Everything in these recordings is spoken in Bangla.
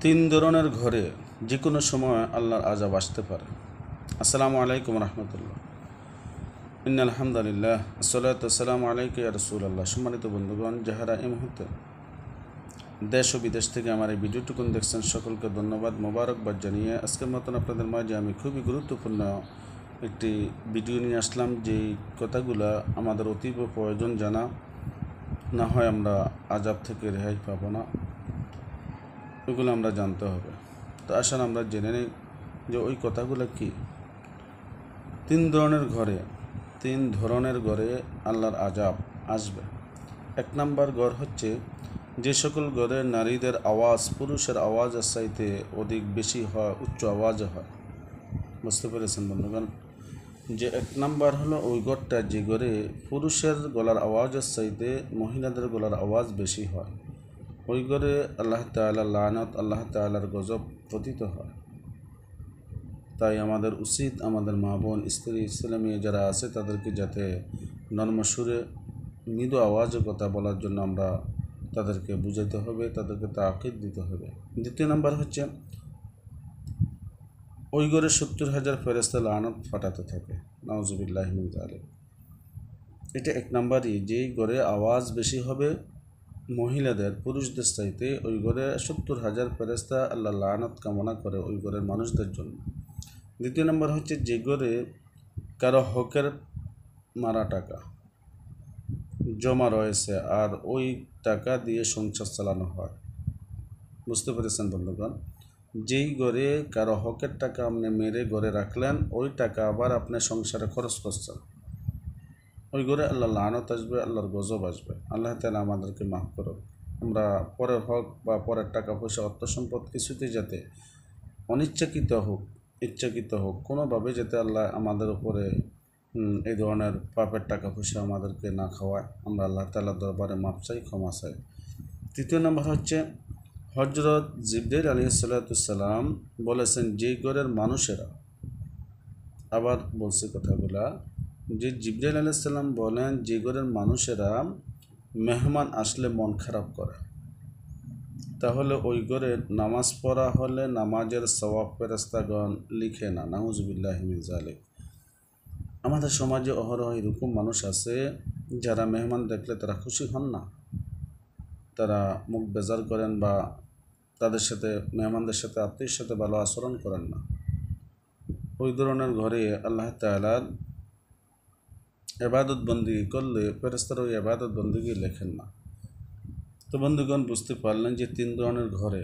তিন ধরনের ঘরে যে কোনো সময় আল্লাহর আযাব আসতে পারে। আসসালামু আলাইকুম রহমতুল্লাহ। ইন্নাল হামদুলিল্লাহ আসসালাতু ওয়াসসালামু আলাইকা ইয়া রাসূলুল্লাহ। সম্মানিত বন্ধুগণ, যাহারা এই মুহূর্তে দেশ ও বিদেশ থেকে আমার এই ভিডিওটুকুন দেখছেন, সকলকে ধন্যবাদ, মোবারকবাদ জানিয়ে আজকের মতন আপনাদের মাঝে আমি খুবই গুরুত্বপূর্ণ একটি ভিডিও নিয়ে আসলাম। যেই কথাগুলো আমাদের অতীব প্রয়োজন জানা, না হয় আমরা আযাব থেকে রেহাই পাবো না, ওইগুলো আমরা জানতে হবে। তো আসলে আমরা জেনে নিই যে ওই কথাগুলো কি। তিন ধরনের ঘরে আল্লাহর আযাব আসবে। এক নাম্বার ঘর হচ্ছে যে সকল ঘরে নারীদের আওয়াজ পুরুষের আওয়াজের চাইতে অধিক বেশি হয়, উচ্চ আওয়াজে হয়। বুঝতে পেরেছেন বন্ধুগণ? যে এক নাম্বার হলো ওই ঘরটা যে ঘরে পুরুষের গলার আওয়াজের চাইতে মহিলাদের গলার আওয়াজ বেশি হয়, ওই ঘরে আল্লাহ তাআলার লানত, আল্লাহ তাআলার গজব পতিত হয়। তাই আমাদের উচিত আমাদের মা বোন, স্ত্রী, ছেলে মেয়ে যারা আছে তাদেরকে যাতে নর্ম সুরে মৃদু আওয়াজে কথা বলার জন্য আমরা তাদেরকে বুঝাইতে হবে, তাদেরকে তাকিদ দিতে হবে। দ্বিতীয় নাম্বার হচ্ছে ওই ঘরে 70,000 ফেরেশতা লানত ফাটাতে থাকে। নাউজুবিল্লাহি মিন যালিক। এটা এক নাম্বারই, যেই ঘরে আওয়াজ বেশি হবে মহিলাদের পুরুষদের চাইতে, ওই ঘরে 70,000 ফেরেশতা আল্লাহ লানত কামনা করে ওই ঘরের মানুষদের জন্য। দ্বিতীয় নম্বর হচ্ছে যে ঘরে কারো হকের মারা টাকা জমা রয়েছে আর ওই টাকা দিয়ে সংসার চালানো হয়। বুঝতে পেরেছেন বন্ধুগণ? যেই ঘরে কারো হকের টাকা আপনি মেরে ঘরে রাখলেন, ওই টাকা আবার আপনি সংসারে খরচ করছেন, ওই ঘরে আল্লাহ লানত আসবে, আল্লাহর গজব আসবে। আল্লাহ তাআলা আমাদেরকে মাফ করুন। আমরা পরের হক বা পরের টাকা পয়সা, অর্থ সম্পদ কিছুতেই যাতে অনিচ্ছাকৃত হোক, ইচ্ছাকৃত হোক, কোনোভাবে যাতে আল্লাহ আমাদের উপরে এই ধরনের পাপের টাকা পয়সা আমাদেরকে না খাওয়ায়। আমরা আল্লাহ তাআলার দরবারে মাপ চাই, ক্ষমা চাই। তৃতীয় নম্বর হচ্ছে হযরত জিবরাইল আলাইহিসসালাম বলেছেন যে ঘরের মানুষেরা, আবার বলছে কথাগুলা, যে জিবরাইল আলাইহিস সালাম বলেন যে ঘরের মানুষেরা মেহমান আসলে মন খারাপ করে, তাহলে ওই ঘরে নামাজ পড়া হলে নামাজের সওয়াব ফেরেশতাগণ লিখে না। নাউজুবিল্লাহি মিন যালিক। আমাদের সমাজে অহরহ এরকম মানুষ আছে যারা মেহমান দেখলে তারা খুশি হন না, তারা মুখ বেজার করেন বা তাদের সাথে, মেহমানদের সাথে, আত্মীয়ের সাথে ভালো আচরণ করেন না। ওই ধরনের ঘরে আল্লাহ তাআলার ইবাদত বন্দেগী করলে ফেরেশতারা ওই ইবাদত বন্দেগী লেখেন না। তো বন্ধুগণ, বুঝতে পারলেন যে তিন ধরনের ঘরে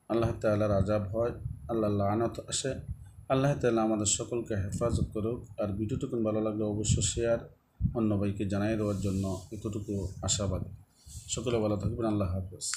আল্লাহ তাআলার আযাব হয়, আল্লাহর লানত আসে। আল্লাহ তাআলা আমাদের সকলকে হেফাজত করুক। আর ভিডিওটুকু ভালো লাগলে অবশ্যই শেয়ার, অন্য ভাইকে জানিয়ে দেওয়ার জন্য এতটুকু আশাবাদী। সকলে ভালো থাকবেন। আল্লাহ হাফেজ।